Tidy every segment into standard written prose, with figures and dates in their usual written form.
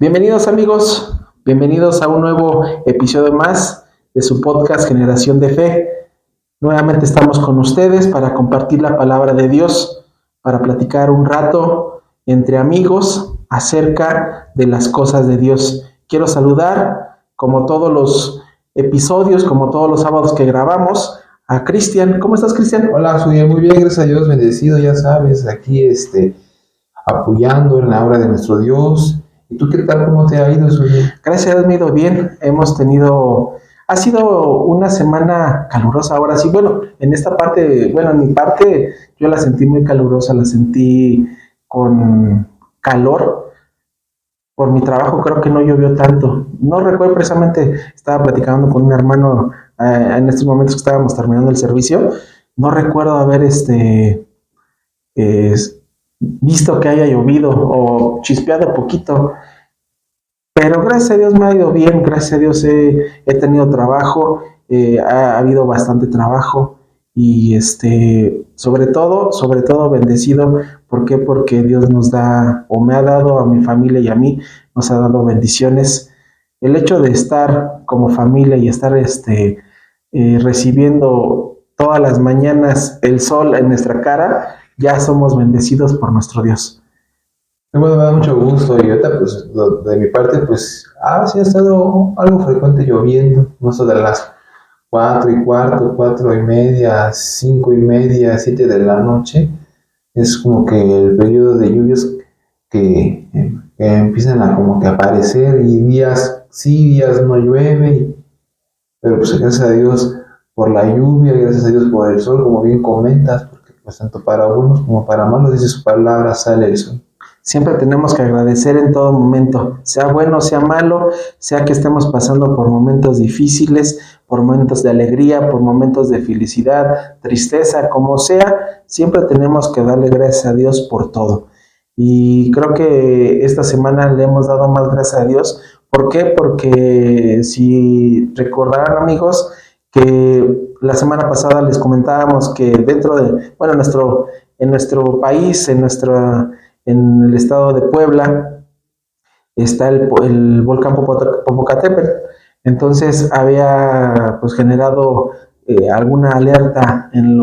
Bienvenidos amigos, bienvenidos a un nuevo episodio más de su podcast Generación de Fe. Nuevamente estamos con ustedes para compartir la palabra de Dios, para platicar un rato entre amigos acerca de las cosas de Dios. Quiero saludar, como todos los episodios, como todos los sábados que grabamos, a Cristian. ¿Cómo estás, Cristian? Hola, soy muy bien, gracias a Dios, bendecido, ya sabes, aquí apoyando en la obra de nuestro Dios. ¿Y tú qué tal? ¿Cómo te ha ido, Suye? Gracias a Dios me ha ido bien. Ha sido una semana calurosa ahora sí. Bueno, en mi parte, yo la sentí muy calurosa, la sentí con calor. Por mi trabajo creo que no llovió tanto. No recuerdo precisamente, estaba platicando con un hermano en estos momentos que estábamos terminando el servicio. No recuerdo haber eh, visto que haya llovido o chispeado poquito. Pero gracias a Dios me ha ido bien, gracias a Dios he tenido trabajo, ha habido bastante trabajo y sobre todo bendecido. ¿Por qué? Porque Dios nos da, o me ha dado a mi familia y a mí, nos ha dado bendiciones. El hecho de estar como familia y estar recibiendo todas las mañanas el sol en nuestra cara, ya somos bendecidos por nuestro Dios. Bueno, me da mucho gusto y ahorita, pues, de mi parte, pues, sí ha estado algo frecuente lloviendo, no sé, de las 4:15, 4:30, 5:30, 7 de la noche, es como que el periodo de lluvias que empiezan a como que aparecer y días sí, días no llueve, pero pues gracias a Dios por la lluvia, gracias a Dios por el sol, como bien comentas, porque pues tanto para buenos como para malos, dice su palabra, sale el sol. Siempre tenemos que agradecer en todo momento, sea bueno, sea malo, sea que estemos pasando por momentos difíciles, por momentos de alegría, por momentos de felicidad, tristeza, como sea, siempre tenemos que darle gracias a Dios por todo. Y creo que esta semana le hemos dado más gracias a Dios. ¿Por qué? Porque si recordarán, amigos, que la semana pasada les comentábamos que en nuestro país, en el estado de Puebla, está el volcán Popocatépetl. Entonces había pues generado alguna alerta en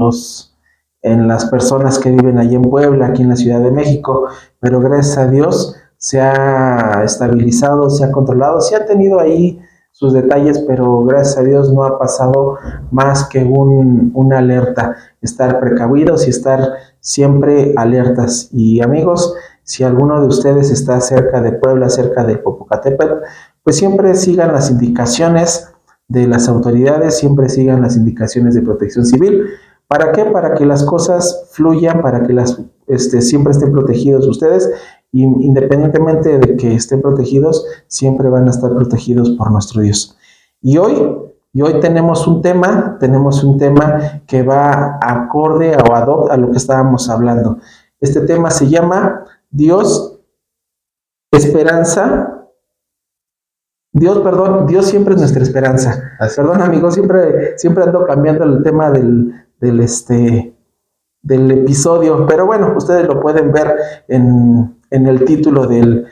las personas que viven allí en Puebla, aquí en la Ciudad de México, pero gracias a Dios se ha estabilizado, se ha controlado, sí ha tenido ahí sus detalles, pero gracias a Dios no ha pasado más que una alerta. Estar precavidos y estar siempre alertas. Y amigos, si alguno de ustedes está cerca de Puebla, cerca de Popocatépetl, pues siempre sigan las indicaciones de las autoridades, siempre sigan las indicaciones de Protección Civil. ¿Para qué? Para que las cosas fluyan, para que siempre estén protegidos ustedes, y independientemente de que estén protegidos, siempre van a estar protegidos por nuestro Dios. Y hoy tenemos un tema que va acorde o ad hoc a lo que estábamos hablando. Este tema se llama Dios siempre es nuestra esperanza. Perdón, amigos, siempre ando cambiando el tema del episodio, pero bueno, ustedes lo pueden ver en el título del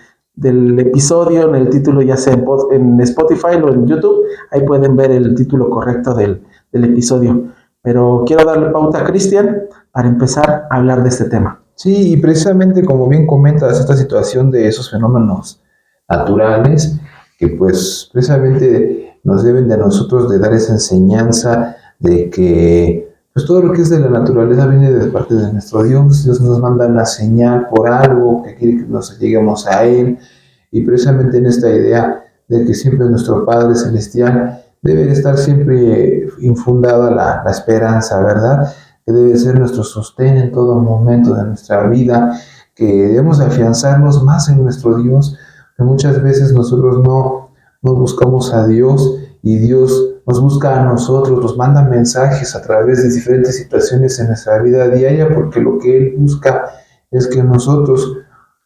episodio, en el título ya sea en Spotify o en YouTube, ahí pueden ver el título correcto del episodio. Pero quiero darle pauta a Cristian para empezar a hablar de este tema. Sí, y precisamente como bien comentas, esta situación de esos fenómenos naturales, que pues precisamente nos deben de nosotros de dar esa enseñanza de que pues todo lo que es de la naturaleza viene de parte de nuestro Dios. Dios nos manda una señal por algo, que quiere que nos lleguemos a Él, y precisamente en esta idea de que siempre nuestro Padre Celestial debe estar siempre infundada la esperanza, ¿verdad? Que debe ser nuestro sostén en todo momento de nuestra vida, que debemos afianzarnos más en nuestro Dios, que muchas veces nosotros no buscamos a Dios y Dios nos busca a nosotros, nos manda mensajes a través de diferentes situaciones en nuestra vida diaria, porque lo que Él busca es que nosotros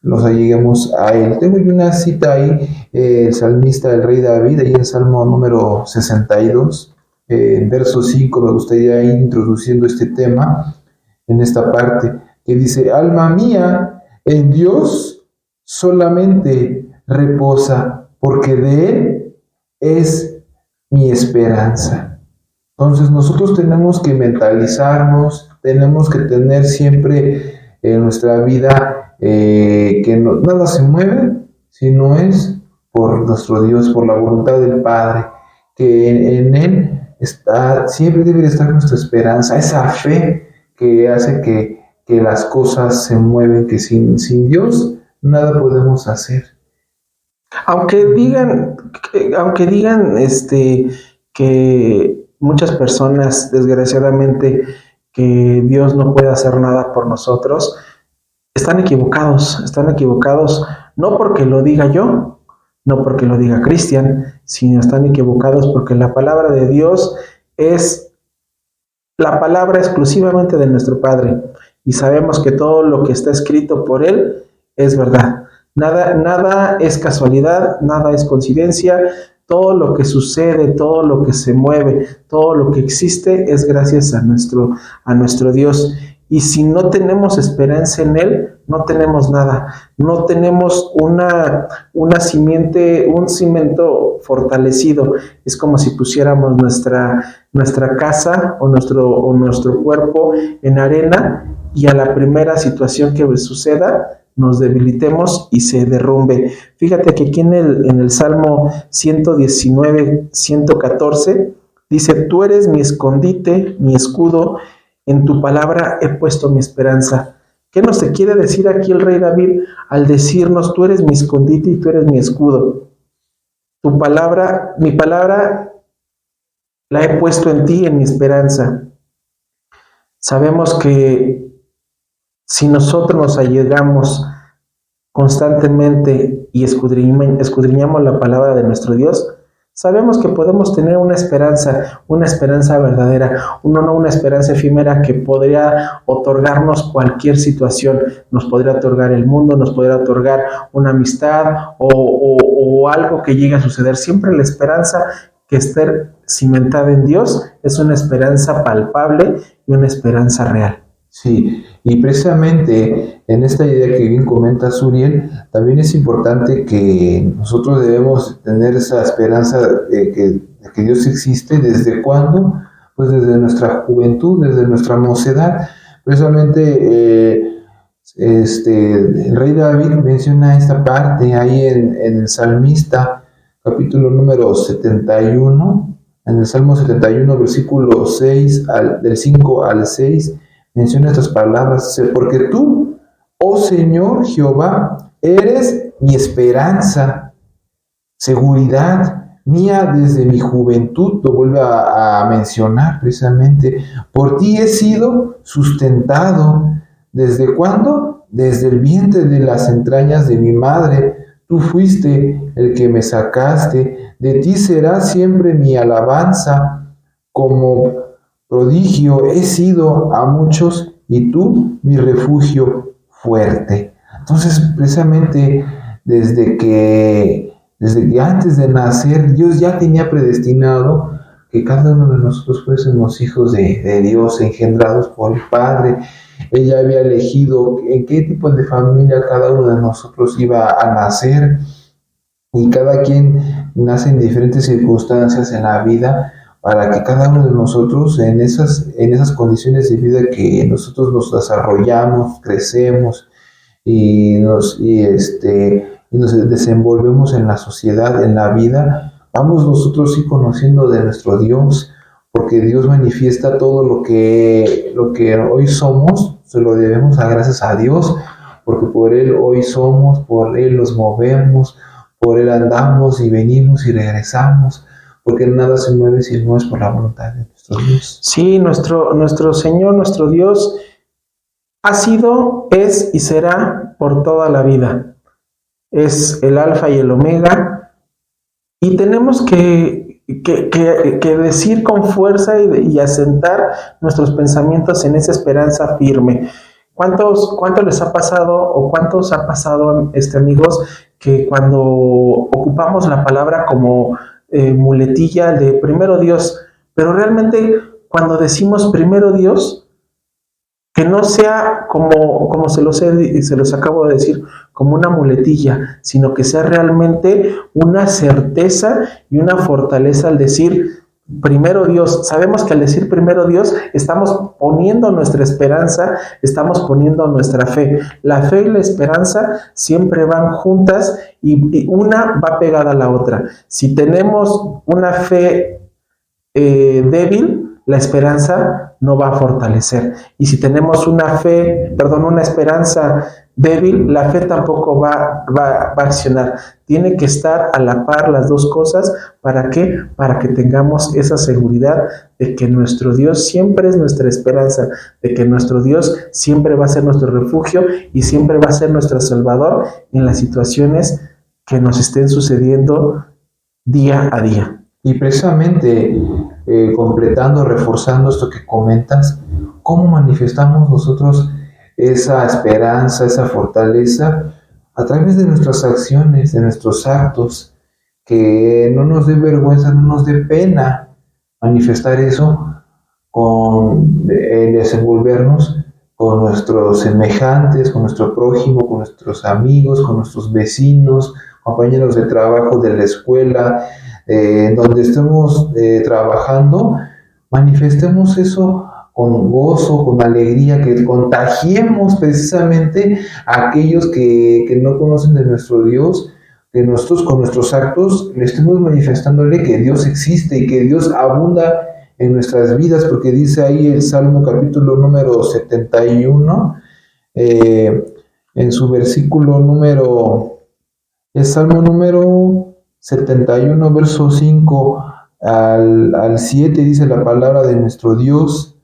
nos alleguemos a Él. Tengo una cita ahí, el salmista, el rey David, ahí en Salmo número 62, en verso 5, me gustaría ir introduciendo este tema en esta parte, que dice: alma mía, en Dios solamente reposa, porque de Él es mi esperanza. Entonces nosotros tenemos que mentalizarnos, tenemos que tener siempre en nuestra vida que nada se mueve si no es por nuestro Dios, por la voluntad del Padre, que en Él siempre debe estar nuestra esperanza, esa fe que hace que las cosas se mueven, que sin Dios nada podemos hacer. Aunque digan que muchas personas, desgraciadamente, que Dios no puede hacer nada por nosotros, están equivocados no porque lo diga yo, no porque lo diga Cristian, sino están equivocados porque la palabra de Dios es la palabra exclusivamente de nuestro Padre, y sabemos que todo lo que está escrito por Él es verdad. Nada es casualidad, nada es coincidencia. Todo lo que sucede, todo lo que se mueve, todo lo que existe es gracias a nuestro Dios. Y si no tenemos esperanza en Él, no tenemos nada. No tenemos un cimiento fortalecido. Es como si pusiéramos nuestra casa o nuestro cuerpo en arena, y a la primera situación que suceda, nos debilitemos y se derrumbe. Fíjate que aquí en el Salmo 119, 114, dice: tú eres mi escondite, mi escudo, en tu palabra he puesto mi esperanza. ¿Qué nos quiere decir aquí el rey David al decirnos: tú eres mi escondite y tú eres mi escudo? Mi palabra la he puesto en ti, en mi esperanza. Sabemos que si nosotros nos allegamos constantemente y escudriñamos la palabra de nuestro Dios, sabemos que podemos tener una esperanza verdadera, no una esperanza efímera que podría otorgarnos cualquier situación. Nos podría otorgar el mundo, nos podría otorgar una amistad o algo que llegue a suceder. Siempre la esperanza que esté cimentada en Dios es una esperanza palpable y una esperanza real. Sí, y precisamente en esta idea que bien comenta Suriel, también es importante que nosotros debemos tener esa esperanza de que Dios existe. ¿Desde cuándo? Pues desde nuestra juventud, desde nuestra mocedad. Precisamente el rey David menciona esta parte ahí en el Salmista, capítulo número 71, en el Salmo 71, versículo 6, del 5 al 6, menciona estas palabras: porque tú, oh Señor Jehová, eres mi esperanza, seguridad mía desde mi juventud. Lo vuelve a mencionar precisamente: por ti he sido sustentado. ¿Desde cuándo? Desde el vientre de las entrañas de mi madre. Tú fuiste el que me sacaste. De ti será siempre mi alabanza. Como prodigio he sido a muchos, y tú mi refugio fuerte. Entonces, precisamente desde que antes de nacer, Dios ya tenía predestinado que cada uno de nosotros fuésemos hijos de Dios, engendrados por el Padre. Él ya había elegido en qué tipo de familia cada uno de nosotros iba a nacer, y cada quien nace en diferentes circunstancias en la vida, para que cada uno de nosotros en esas condiciones de vida que nosotros nos desarrollamos, crecemos y nos desenvolvemos en la sociedad, en la vida, vamos nosotros sí conociendo de nuestro Dios, porque Dios manifiesta todo lo que hoy somos. Se lo debemos a gracias a Dios, porque por Él hoy somos, por Él nos movemos, por Él andamos y venimos y regresamos, porque nada se mueve si no es por la voluntad de nuestro Dios. Sí, nuestro Señor, nuestro Dios, ha sido, es y será por toda la vida. Es el alfa y el omega, y tenemos que decir con fuerza y asentar nuestros pensamientos en esa esperanza firme. ¿Cuántos les ha pasado, o cuántos ha pasado, amigos, que cuando ocupamos la palabra como muletilla de primero Dios, pero realmente cuando decimos primero Dios, que no sea como se los acabo de decir, como una muletilla, sino que sea realmente una certeza y una fortaleza al decir primero Dios. Sabemos que al decir primero Dios estamos poniendo nuestra esperanza, estamos poniendo nuestra fe. La fe y la esperanza siempre van juntas y una va pegada a la otra. Si tenemos una fe débil, la esperanza no va a fortalecer. Y si tenemos una esperanza débil, la fe tampoco va a accionar. Tiene que estar a la par las dos cosas. ¿Para qué? Para que tengamos esa seguridad de que nuestro Dios siempre es nuestra esperanza, de que nuestro Dios siempre va a ser nuestro refugio y siempre va a ser nuestro Salvador en las situaciones que nos estén sucediendo día a día. Y precisamente completando, reforzando esto que comentas, ¿cómo manifestamos nosotros esa esperanza, esa fortaleza? A través de nuestras acciones, de nuestros actos, que no nos dé vergüenza, no nos dé pena manifestar eso con desenvolvernos con nuestros semejantes, con nuestro prójimo, con nuestros amigos, con nuestros vecinos, compañeros de trabajo, de la escuela, donde estemos trabajando. Manifestemos eso con gozo, con alegría, que contagiemos precisamente a aquellos que no conocen de nuestro Dios, que nosotros con nuestros actos le estemos manifestándole que Dios existe y que Dios abunda en nuestras vidas, porque dice ahí el Salmo capítulo número 71, en su versículo el Salmo número 71, verso 5 al 7, dice la palabra de nuestro Dios: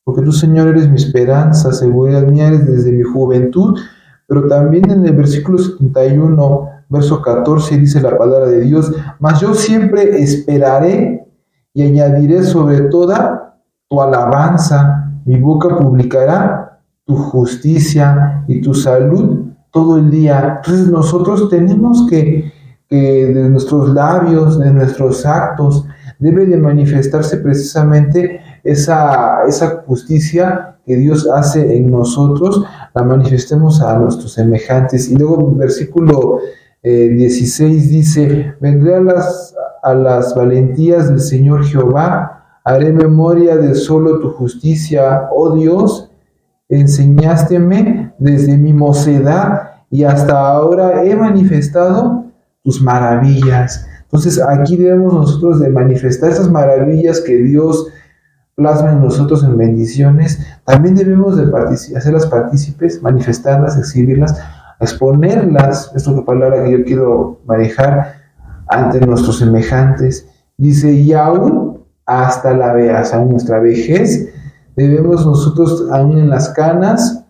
porque tú, Señor, eres mi esperanza, seguridad mía eres desde mi juventud. Pero también en el versículo 71, verso 14, dice la palabra de Dios: mas yo siempre esperaré y añadiré sobre toda tu alabanza, mi boca publicará tu justicia y tu salud todo el día. Entonces nosotros tenemos que de nuestros labios, de nuestros actos, debe de manifestarse precisamente esa justicia que Dios hace en nosotros, la manifestemos a nuestros semejantes. Y luego el versículo 16 dice: vendré a las valentías del Señor Jehová, haré memoria de solo tu justicia, oh Dios, enseñásteme desde mi mocedad y hasta ahora he manifestado tus maravillas. Entonces aquí debemos nosotros de manifestar esas maravillas que Dios plasma en nosotros en bendiciones. También debemos de hacerlas partícipes, manifestarlas, exhibirlas, exponerlas. Esto es la palabra que yo quiero manejar ante nuestros semejantes. Dice: y aún hasta la vejez, aún nuestra vejez, debemos nosotros, aún en las canas,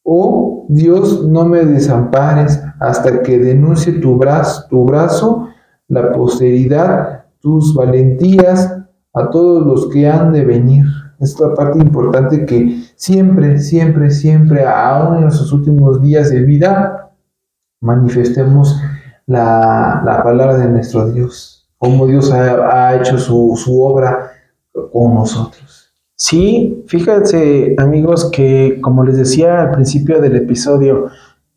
oh Dios, no me desampares hasta que denuncie tu brazo, la posteridad, tus valentías a todos los que han de venir. Esta parte importante, que siempre, siempre, siempre, aún en nuestros últimos días de vida, manifestemos la palabra de nuestro Dios, cómo Dios ha hecho su obra con nosotros. Sí, fíjense, amigos, que como les decía al principio del episodio,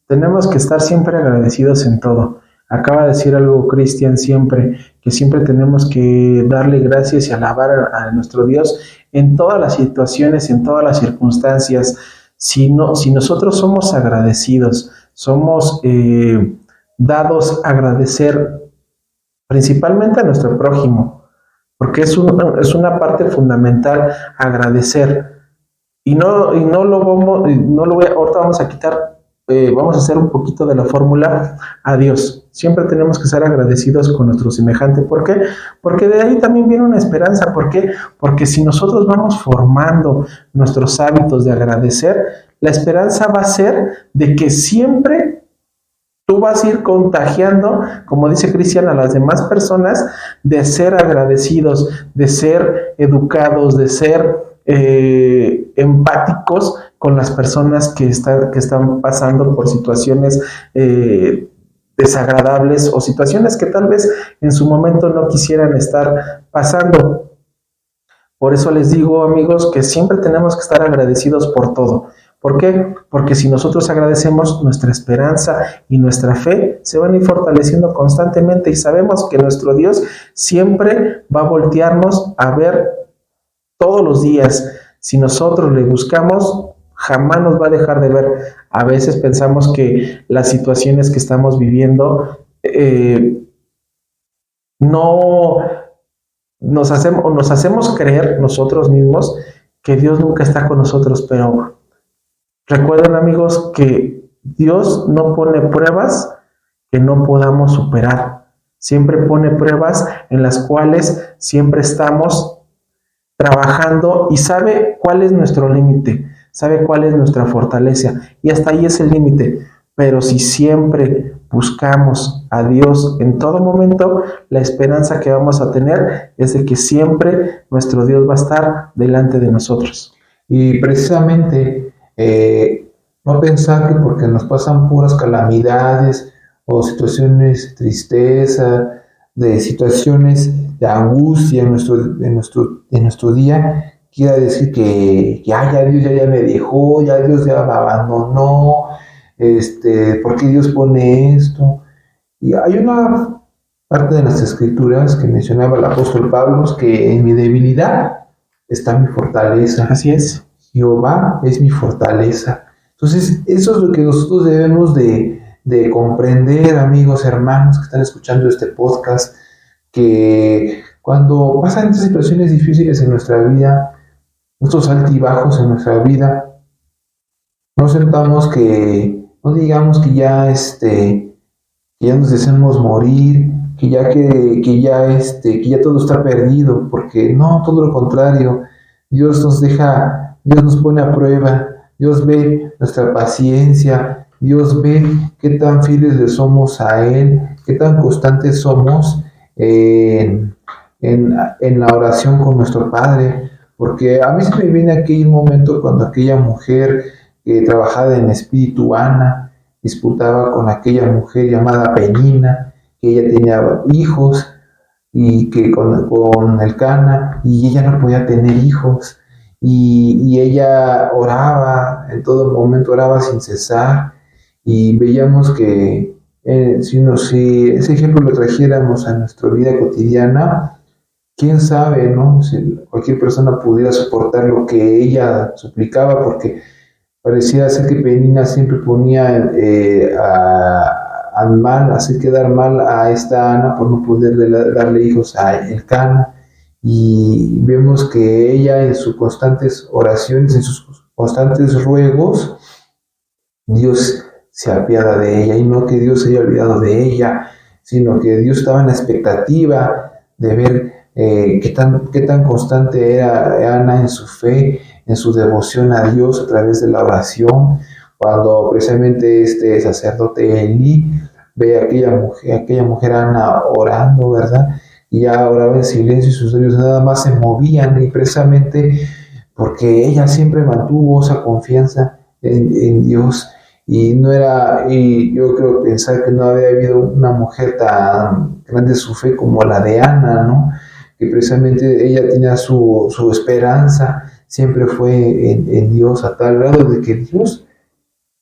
tenemos que estar siempre agradecidos en todo. Acaba de decir algo Cristian siempre, que siempre tenemos que darle gracias y alabar a nuestro Dios en todas las situaciones, en todas las circunstancias. Si nosotros somos agradecidos, somos dados a agradecer principalmente a nuestro prójimo, porque es una parte fundamental agradecer. Ahorita vamos a quitar, vamos a hacer un poquito de la fórmula a Dios. Siempre tenemos que ser agradecidos con nuestro semejante. ¿Por qué? Porque de ahí también viene una esperanza. ¿Por qué? Porque si nosotros vamos formando nuestros hábitos de agradecer, la esperanza va a ser de que siempre tú vas a ir contagiando, como dice Cristian, a las demás personas de ser agradecidos, de ser educados, de ser empáticos con las personas que están pasando por situaciones desagradables o situaciones que tal vez en su momento no quisieran estar pasando. Por eso les digo, amigos, que siempre tenemos que estar agradecidos por todo. ¿Por qué? Porque si nosotros agradecemos, nuestra esperanza y nuestra fe se van a ir fortaleciendo constantemente y sabemos que nuestro Dios siempre va a voltearnos a ver todos los días. Si nosotros le buscamos, jamás nos va a dejar de ver. A veces pensamos que las situaciones que estamos viviendo no nos hacemos creer nosotros mismos que Dios nunca está con nosotros, pero recuerden, amigos, que Dios no pone pruebas que no podamos superar. Siempre pone pruebas en las cuales siempre estamos trabajando y sabe cuál es nuestro límite, sabe cuál es nuestra fortaleza y hasta ahí es el límite. Pero si siempre buscamos a Dios en todo momento, la esperanza que vamos a tener es de que siempre nuestro Dios va a estar delante de nosotros. Y precisamente no pensar que porque nos pasan puras calamidades o situaciones de tristeza, de situaciones de angustia en nuestro día, quiera decir que ya Dios ya me dejó, ya Dios ya me abandonó, ¿por qué Dios pone esto? Y hay una parte de las escrituras que mencionaba el apóstol Pablo, que en mi debilidad está mi fortaleza. Así es. Jehová es mi fortaleza. Entonces, eso es lo que nosotros debemos de comprender, amigos, hermanos que están escuchando este podcast, que cuando pasan estas situaciones difíciles en nuestra vida, estos altibajos en nuestra vida, no digamos que ya nos deseamos morir, que ya todo está perdido, porque no, todo lo contrario. Dios nos pone a prueba, Dios ve nuestra paciencia, Dios ve qué tan fieles le somos a Él, qué tan constantes somos en la oración con nuestro Padre, porque a mí se me viene aquel momento cuando aquella mujer que trabajaba en espíritu, Ana, disputaba con aquella mujer llamada Penina, que ella tenía hijos, y que con el Cana, y ella no podía tener hijos, y ella oraba, en todo momento oraba sin cesar, y veíamos que si ese ejemplo lo trajéramos a nuestra vida cotidiana, quién sabe, ¿no? Si cualquier persona pudiera soportar lo que ella suplicaba, porque parecía ser que Penina siempre ponía hacer quedar mal a esta Ana por no poder darle hijos a Elcana, y vemos que ella en sus constantes oraciones, en sus constantes ruegos, Dios se apiada de ella, y no que Dios se haya olvidado de ella, sino que Dios estaba en la expectativa de ver qué tan constante era Ana en su fe, en su devoción a Dios a través de la oración. Cuando precisamente este sacerdote Elí ve a aquella mujer Ana orando, ¿verdad? Y ya oraba en silencio y sus labios nada más se movían, y precisamente porque ella siempre mantuvo esa confianza en Dios. Y yo creo pensar que no había habido una mujer tan grande su fe como la de Ana, ¿no? Que precisamente ella tenía su esperanza, siempre fue en Dios, a tal grado de que Dios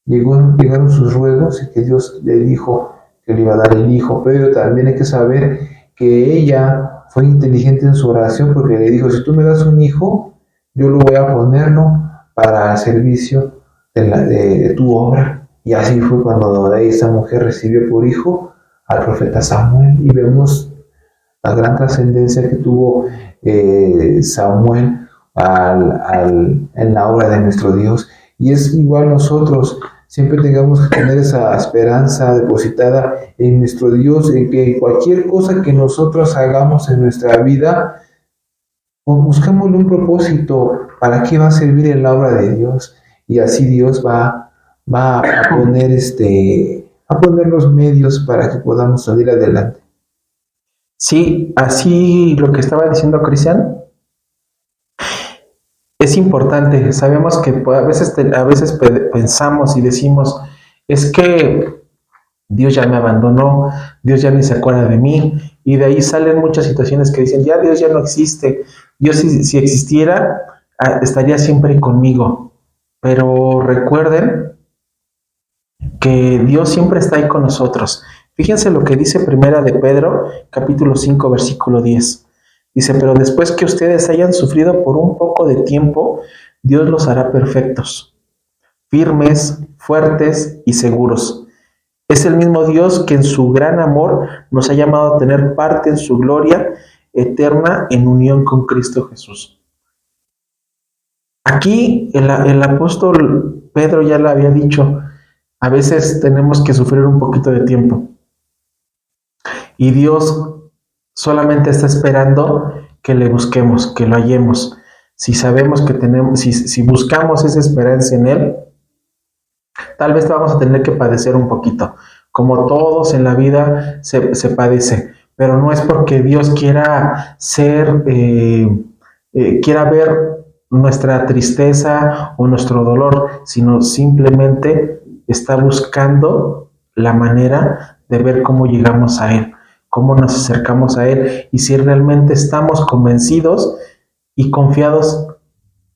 llegaron sus ruegos y que Dios le dijo que le iba a dar el hijo. Pero también hay que saber que ella fue inteligente en su oración, porque le dijo: si tú me das un hijo, yo lo voy a ponerlo para el servicio de tu obra. Y así fue cuando esta mujer recibió por hijo al profeta Samuel, y vemos la gran trascendencia que tuvo Samuel en la obra de nuestro Dios. Y es igual nosotros, siempre tengamos que tener esa esperanza depositada en nuestro Dios, en que cualquier cosa que nosotros hagamos en nuestra vida, buscámosle un propósito, para qué va a servir en la obra de Dios, y así Dios va a poner los medios para que podamos salir adelante. Sí, así lo que estaba diciendo Cristian es importante. Sabemos que a veces pensamos y decimos: es que Dios ya me abandonó, Dios ya ni se acuerda de mí, y de ahí salen muchas situaciones que dicen: ya Dios ya no existe, Dios si existiera, estaría siempre conmigo. Pero recuerden que Dios siempre está ahí con nosotros. Fíjense lo que dice Primera de Pedro, capítulo 5, versículo 10. Dice, pero después que ustedes hayan sufrido por un poco de tiempo, Dios los hará perfectos, firmes, fuertes y seguros. Es el mismo Dios que en su gran amor nos ha llamado a tener parte en su gloria eterna en unión con Cristo Jesús. Aquí el apóstol Pedro ya lo había dicho, a veces tenemos que sufrir un poquito de tiempo. Y Dios solamente está esperando que le busquemos, que lo hallemos. Si sabemos que tenemos, si buscamos esa esperanza en Él, tal vez vamos a tener que padecer un poquito. Como todos en la vida se padece. Pero no es porque Dios quiera quiera ver nuestra tristeza o nuestro dolor, sino simplemente está buscando la manera de ver cómo llegamos a Él, cómo nos acercamos a Él y si realmente estamos convencidos y confiados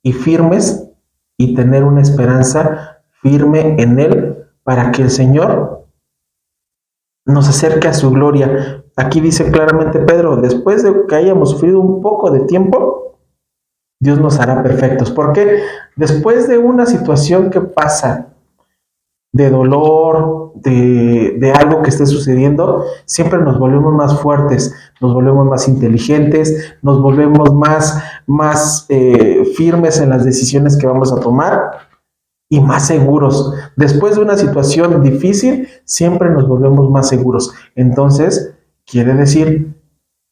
y firmes y tener una esperanza firme en Él para que el Señor nos acerque a su gloria. Aquí dice claramente Pedro, después de que hayamos sufrido un poco de tiempo, Dios nos hará perfectos. Porque después de una situación que pasa, de dolor, de algo que esté sucediendo, siempre nos volvemos más fuertes, nos volvemos más inteligentes, nos volvemos más firmes en las decisiones que vamos a tomar y más seguros. Después de una situación difícil, siempre nos volvemos más seguros. Entonces, quiere decir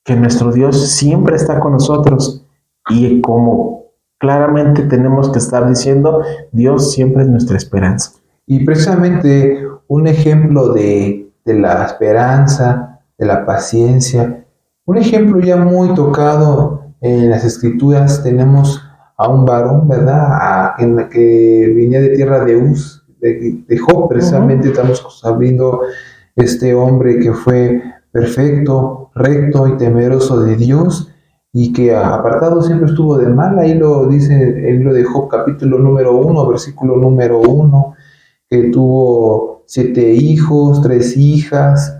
que nuestro Dios siempre está con nosotros y como claramente tenemos que estar diciendo, Dios siempre es nuestra esperanza. Y precisamente un ejemplo de la esperanza, de la paciencia, un ejemplo ya muy tocado en las Escrituras, tenemos a un varón, ¿verdad? Que venía de tierra de Uz, de Job, precisamente. Estamos sabiendo este hombre que fue perfecto, recto y temeroso de Dios, y que apartado siempre estuvo de mal. Ahí lo dice el libro de Job, capítulo número 1, versículo número 1, que tuvo 7 hijos, 3 hijas,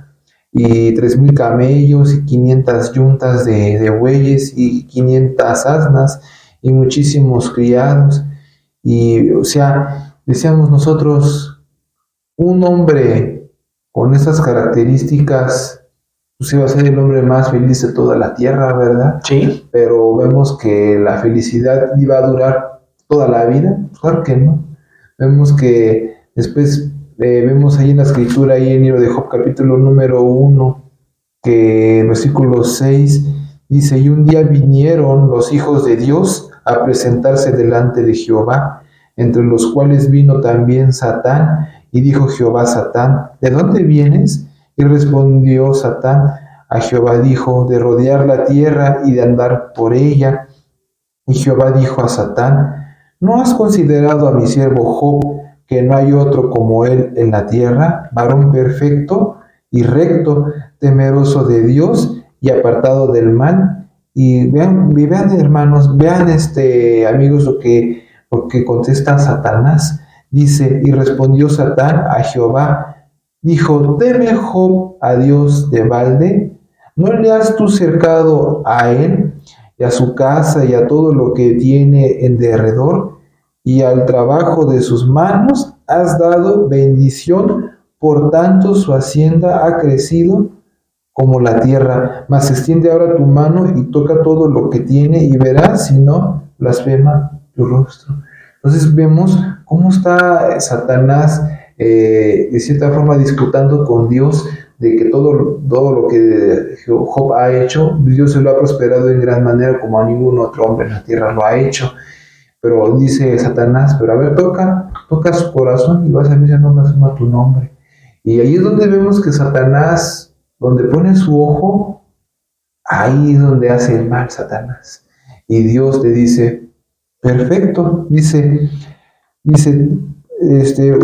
y 3,000 camellos, y 500 yuntas de bueyes, y 500 asnas, y muchísimos criados. Y, o sea, decíamos nosotros, un hombre con esas características, pues iba a ser el hombre más feliz de toda la tierra, ¿verdad? Sí. Pero vemos que la felicidad iba a durar toda la vida. Claro que no. Vemos que después vemos ahí en la escritura, ahí en el libro de Job, capítulo número 1, que versículo 6 dice, y un día vinieron los hijos de Dios a presentarse delante de Jehová, entre los cuales vino también Satán, y dijo Jehová a Satán, ¿de dónde vienes? Y respondió Satán a Jehová, dijo, de rodear la tierra y de andar por ella. Y Jehová dijo a Satán, ¿no has considerado a mi siervo Job, que no hay otro como él en la tierra, varón perfecto y recto, temeroso de Dios y apartado del mal? Y vean hermanos, vean amigos lo que contesta Satanás. Dice, y respondió Satán a Jehová, dijo, ¿teme Job a Dios de balde? ¿No le has tú cercado a él y a su casa y a todo lo que tiene en derredor? Y al trabajo de sus manos has dado bendición, por tanto su hacienda ha crecido como la tierra. Mas extiende ahora tu mano y toca todo lo que tiene, y verás si no blasfema tu rostro. Entonces vemos cómo está Satanás de cierta forma disputando con Dios, de que todo lo que Job ha hecho, Dios se lo ha prosperado en gran manera, como a ningún otro hombre en la tierra lo ha hecho. Pero dice Satanás, pero a ver, toca su corazón y vas a ver si no blasfema tu nombre. Y ahí es donde vemos que Satanás, donde pone su ojo, ahí es donde hace el mal Satanás. Y Dios le dice, perfecto, dice,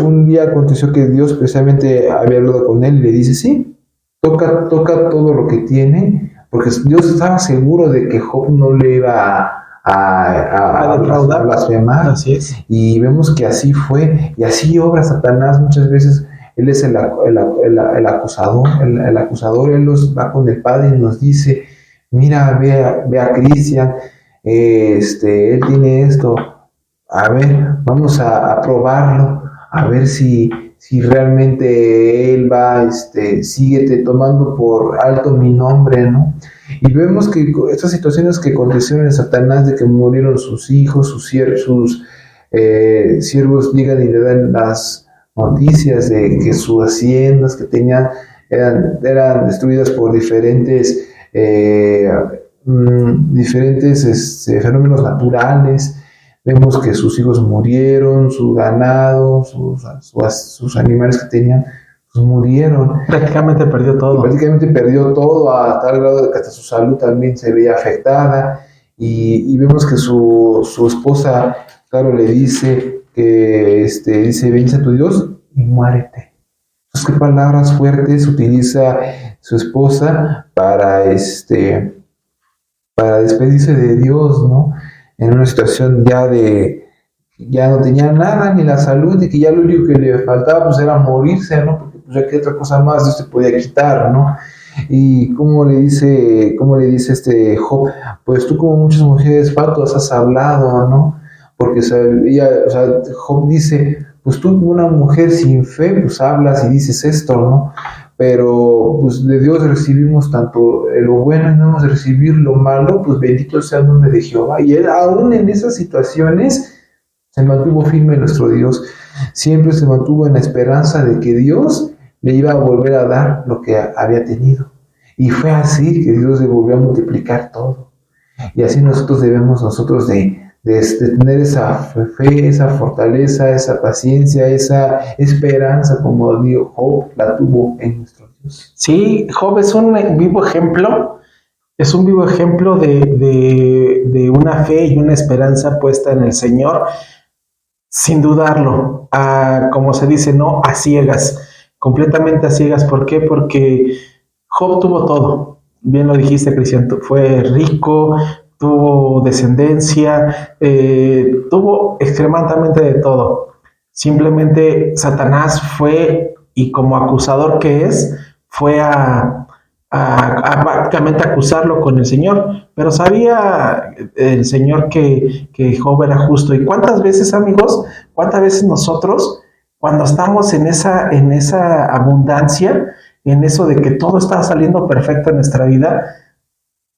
un día aconteció que Dios precisamente había hablado con él y le dice, sí, toca todo lo que tiene, porque Dios estaba seguro de que Job no le iba a blasfemar. Así es. Y vemos que así fue, y así obra Satanás muchas veces. Él es el acusador, el acusador. Él nos va con el Padre y nos dice: mira, ve a Cristian, él tiene esto, a ver, vamos a probarlo, a ver si realmente él va, síguete tomando por alto mi nombre, ¿no? Y vemos que estas situaciones que acontecieron en Satanás, de que murieron sus hijos, sus siervos llegan y le dan las noticias de que sus haciendas que tenían eran destruidas por diferentes fenómenos naturales. Vemos que sus hijos murieron, su ganado, sus animales que tenían, pues murieron. Prácticamente perdió todo. A tal grado de que hasta su salud también se veía afectada. Y vemos que su esposa, claro, le dice que dice: bendice a tu Dios y muérete. Entonces, qué palabras fuertes utiliza su esposa para despedirse de Dios, ¿no? En una situación ya no tenía nada, ni la salud, y que ya lo único que le faltaba pues era morirse, ¿no? Porque pues ya que otra cosa más Dios te podía quitar, ¿no? Y como le dice Job: pues tú como muchas mujeres fatuas has hablado, ¿no? Porque Job dice: pues tú como una mujer sin fe, pues hablas y dices esto, ¿no? Pero pues de Dios recibimos tanto lo bueno y no hemos de recibir lo malo, pues bendito sea el nombre de Jehová. Y él, aún en esas situaciones, se mantuvo firme nuestro Dios. Siempre se mantuvo en la esperanza de que Dios le iba a volver a dar lo que había tenido. Y fue así que Dios le volvió a multiplicar todo. Y así debemos de tener esa fe, esa fortaleza, esa paciencia, esa esperanza, como Dios, Job la tuvo en nuestro Dios. Sí, Job es un vivo ejemplo de una fe y una esperanza puesta en el Señor, sin dudarlo, como se dice, no a ciegas, completamente a ciegas. ¿Por qué? Porque Job tuvo todo. Bien lo dijiste, Cristian, fue rico, tuvo descendencia, tuvo extremadamente de todo. Simplemente Satanás fue, y como acusador que es, fue a prácticamente acusarlo con el Señor, pero sabía el Señor que Job era justo. ¿Y cuántas veces, amigos, cuántas veces nosotros, cuando estamos en esa abundancia, en eso de que todo está saliendo perfecto en nuestra vida,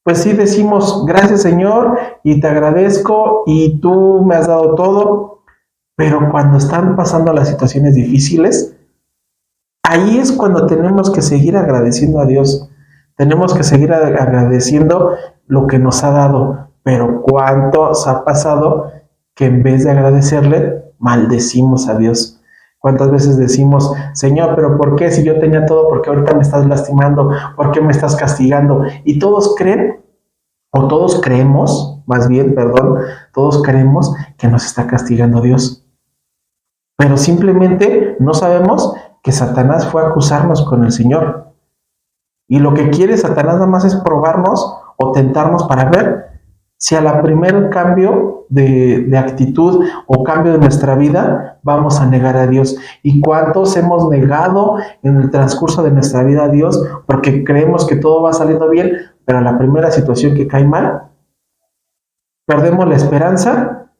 pues sí decimos: gracias, Señor, y te agradezco, y tú me has dado todo? Pero cuando están pasando las situaciones difíciles, ahí es cuando tenemos que seguir agradeciendo a Dios. Tenemos que seguir agradeciendo lo que nos ha dado. Pero ¿cuántos ha pasado que en vez de agradecerle, maldecimos a Dios? ¿Cuántas veces decimos: Señor, pero ¿por qué? Si yo tenía todo, ¿por qué ahorita me estás lastimando? ¿Por qué me estás castigando? Y todos creen, o todos creemos, más bien, perdón, todos creemos que nos está castigando Dios. Pero simplemente no sabemos que Satanás fue a acusarnos con el Señor. Y lo que quiere Satanás nada más es probarnos o tentarnos para ver si a la primer cambio de actitud o cambio de nuestra vida vamos a negar a Dios. ¿Y cuántos hemos negado en el transcurso de nuestra vida a Dios porque creemos que todo va saliendo bien, pero a la primera situación que cae mal, perdemos la esperanza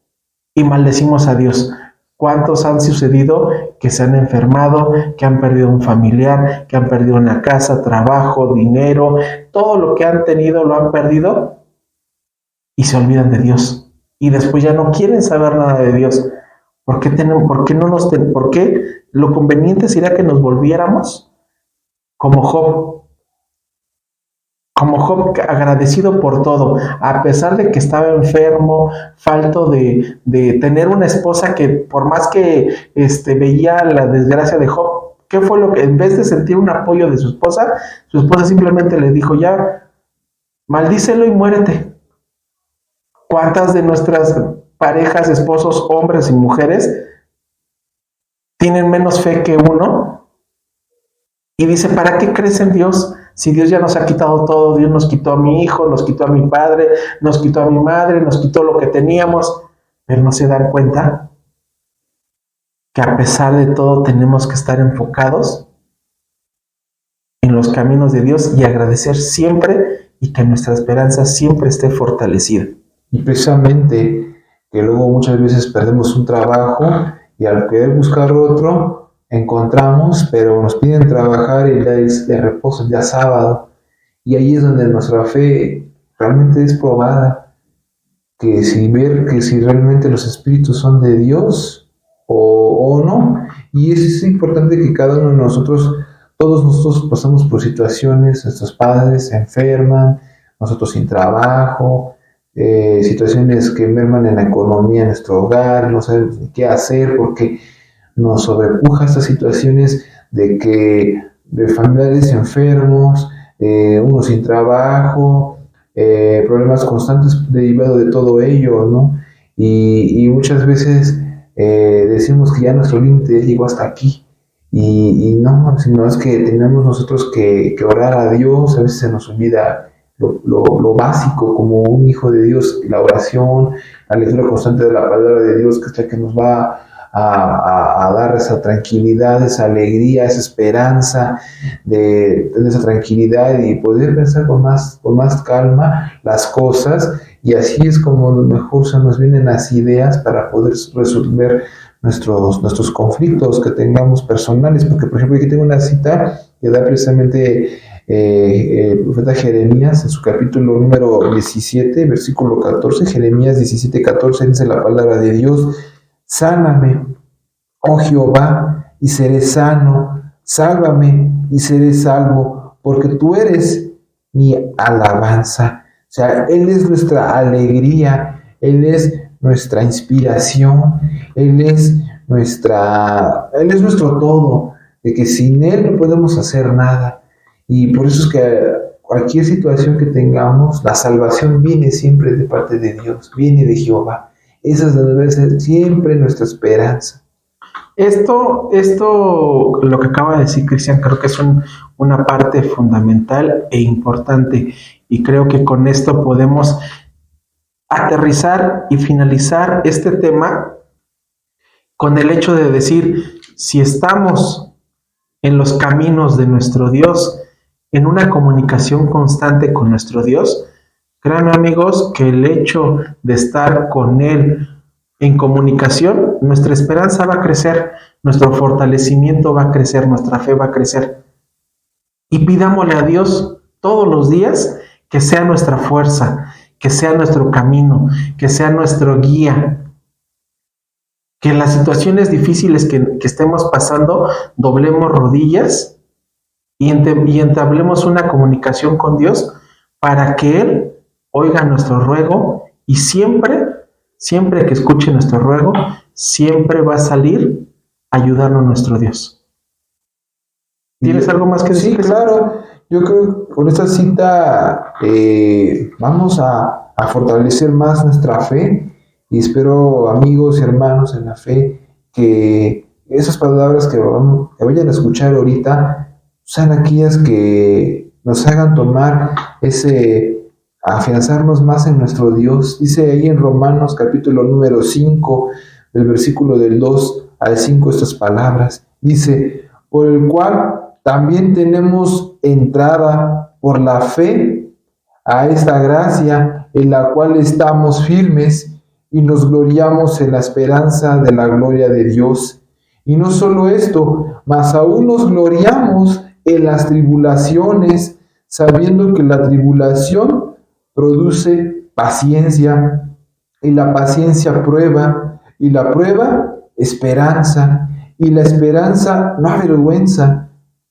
y maldecimos a Dios? ¿Cuántos han sucedido que se han enfermado, que han perdido un familiar, que han perdido una casa, trabajo, dinero, todo lo que han tenido lo han perdido y se olvidan de Dios? Y después ya no quieren saber nada de Dios. ¿Por qué lo conveniente sería que nos volviéramos como Job? Como Job, agradecido por todo, a pesar de que estaba enfermo, falto de tener una esposa que, por más que veía la desgracia de Job, ¿qué fue lo que, en vez de sentir un apoyo de su esposa simplemente le dijo: ya, maldícelo y muérete? ¿Cuántas de nuestras parejas, esposos, hombres y mujeres, tienen menos fe que uno? Y dice: ¿para qué crees en Dios Si Dios ya nos ha quitado todo, Dios nos quitó a mi hijo, nos quitó a mi padre, nos quitó a mi madre, nos quitó lo que teníamos, pero no se dan cuenta que a pesar de todo tenemos que estar enfocados en los caminos de Dios y agradecer siempre y que nuestra esperanza siempre esté fortalecida. Y precisamente que luego muchas veces perdemos un trabajo y al querer buscar otro encontramos, pero nos piden trabajar el día de reposo, el día sábado, y ahí es donde nuestra fe realmente es probada, que si realmente los espíritus son de Dios o no. Y es importante que cada uno de nosotros, todos nosotros pasamos por situaciones, nuestros padres se enferman, nosotros sin trabajo, situaciones que merman en la economía de nuestro hogar, no sabemos qué hacer porque nos sobrepuja estas situaciones de familiares enfermos, uno sin trabajo, problemas constantes derivados de todo ello, ¿no? Y muchas veces decimos que ya nuestro límite llegó hasta aquí. Y no, sino es que tenemos nosotros que orar a Dios. A veces se nos olvida lo básico como un hijo de Dios, la oración, la lectura constante de la palabra de Dios, que es la que nos va a dar esa tranquilidad, esa alegría, esa esperanza de tener esa tranquilidad y poder pensar con más calma las cosas, y así es como mejor se nos vienen las ideas para poder resolver nuestros conflictos que tengamos personales. Porque, por ejemplo, aquí tengo una cita que da precisamente el profeta Jeremías en su capítulo número 17, versículo 14. Jeremías 17, 14 dice la palabra de Dios: sáname, oh Jehová, y seré sano, sálvame y seré salvo, porque tú eres mi alabanza. O sea, Él es nuestra alegría, Él es nuestra inspiración, Él es nuestro todo, de que sin Él no podemos hacer nada. Y por eso es que cualquier situación que tengamos, la salvación viene siempre de parte de Dios, viene de Jehová. Esa debe ser siempre nuestra esperanza. Esto, lo que acaba de decir Cristian, creo que es una parte fundamental e importante, y creo que con esto podemos aterrizar y finalizar este tema con el hecho de decir, si estamos en los caminos de nuestro Dios, en una comunicación constante con nuestro Dios, créanme amigos, que el hecho de estar con Él en comunicación, nuestra esperanza va a crecer, nuestro fortalecimiento va a crecer, nuestra fe va a crecer. Y pidámosle a Dios todos los días que sea nuestra fuerza, que sea nuestro camino, que sea nuestro guía. Que en las situaciones difíciles que estemos pasando, doblemos rodillas y entablemos una comunicación con Dios para que Él oiga nuestro ruego, y siempre que escuche nuestro ruego, siempre va a salir a ayudarnos nuestro Dios. ¿Tienes algo más que decir? Sí, claro. Yo creo que con esta cita vamos a fortalecer más nuestra fe, y espero, amigos y hermanos en la fe, que esas palabras que vayan a escuchar ahorita sean aquellas que nos hagan tomar afianzarnos más en nuestro Dios. Dice ahí en Romanos capítulo número 5, del versículo del 2 al 5, estas palabras. Dice: por el cual también tenemos entrada por la fe a esta gracia, en la cual estamos firmes y nos gloriamos en la esperanza de la gloria de Dios. Y no solo esto, mas aún nos gloriamos en las tribulaciones, sabiendo que la tribulación produce paciencia, y la paciencia prueba, y la prueba esperanza, y la esperanza no avergüenza,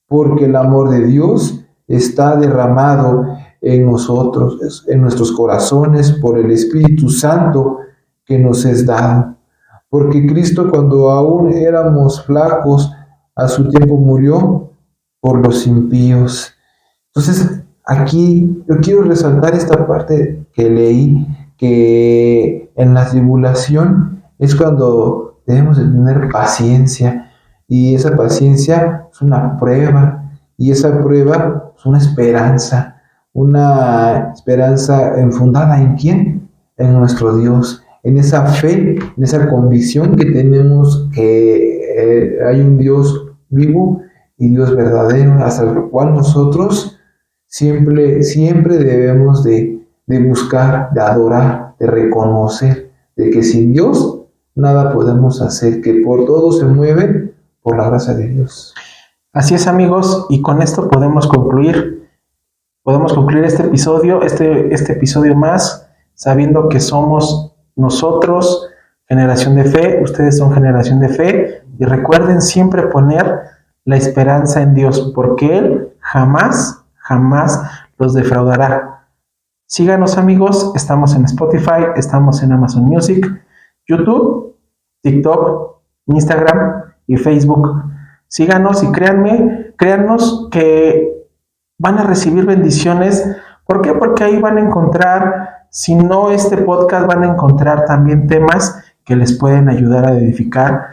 porque el amor de Dios está derramado en nosotros, en nuestros corazones, por el Espíritu Santo que nos es dado. Porque Cristo, cuando aún éramos flacos, a su tiempo murió por los impíos. Entonces, aquí yo quiero resaltar esta parte que leí, que en la tribulación es cuando debemos de tener paciencia, y esa paciencia es una prueba, y esa prueba es una esperanza enfundada ¿en quién? En nuestro Dios, en esa fe, en esa convicción que tenemos que hay un Dios vivo y Dios verdadero, hasta el cual nosotros siempre debemos de buscar, de adorar, de reconocer, de que sin Dios nada podemos hacer, que por todo se mueve por la gracia de Dios. Así es, amigos, y con esto podemos concluir este episodio más, sabiendo que somos nosotros generación de fe, ustedes son generación de fe, y recuerden siempre poner la esperanza en Dios, porque Él jamás los defraudará. Síganos, amigos, estamos en Spotify, estamos en Amazon Music, YouTube, TikTok, Instagram y Facebook. Síganos y créannos que van a recibir bendiciones. ¿Por qué? Porque ahí van a encontrar, si no este podcast, van a encontrar también temas que les pueden ayudar a edificar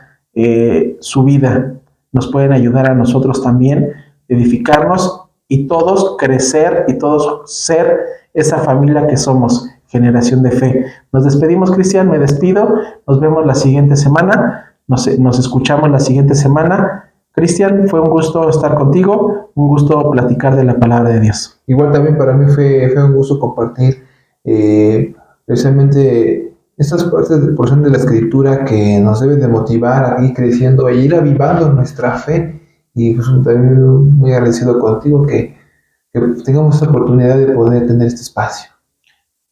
su vida. Nos pueden ayudar a nosotros también, edificarnos y todos crecer y todos ser esa familia que somos, generación de fe. Nos despedimos, Cristian, me despido. Nos vemos la siguiente semana. Nos escuchamos la siguiente semana. Cristian, fue un gusto estar contigo, un gusto platicar de la palabra de Dios. Igual también para mí fue un gusto compartir precisamente estas partes de porción de la Escritura que nos deben de motivar a ir creciendo, a ir avivando nuestra fe. Y pues también muy agradecido contigo que tengamos esta oportunidad de poder tener este espacio.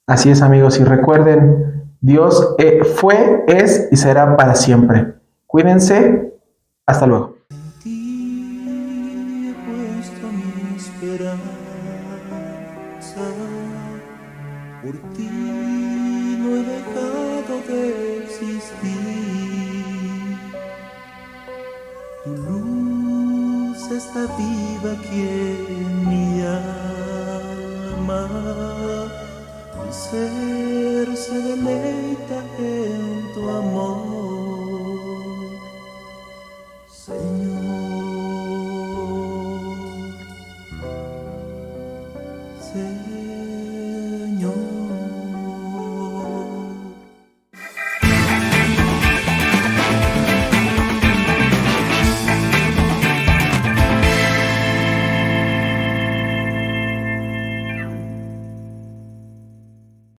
Así es, amigos, y recuerden, Dios fue, es y será para siempre. Cuídense, hasta luego. Por ti no he dejado de existir. Tu luz está viva aquí en mí.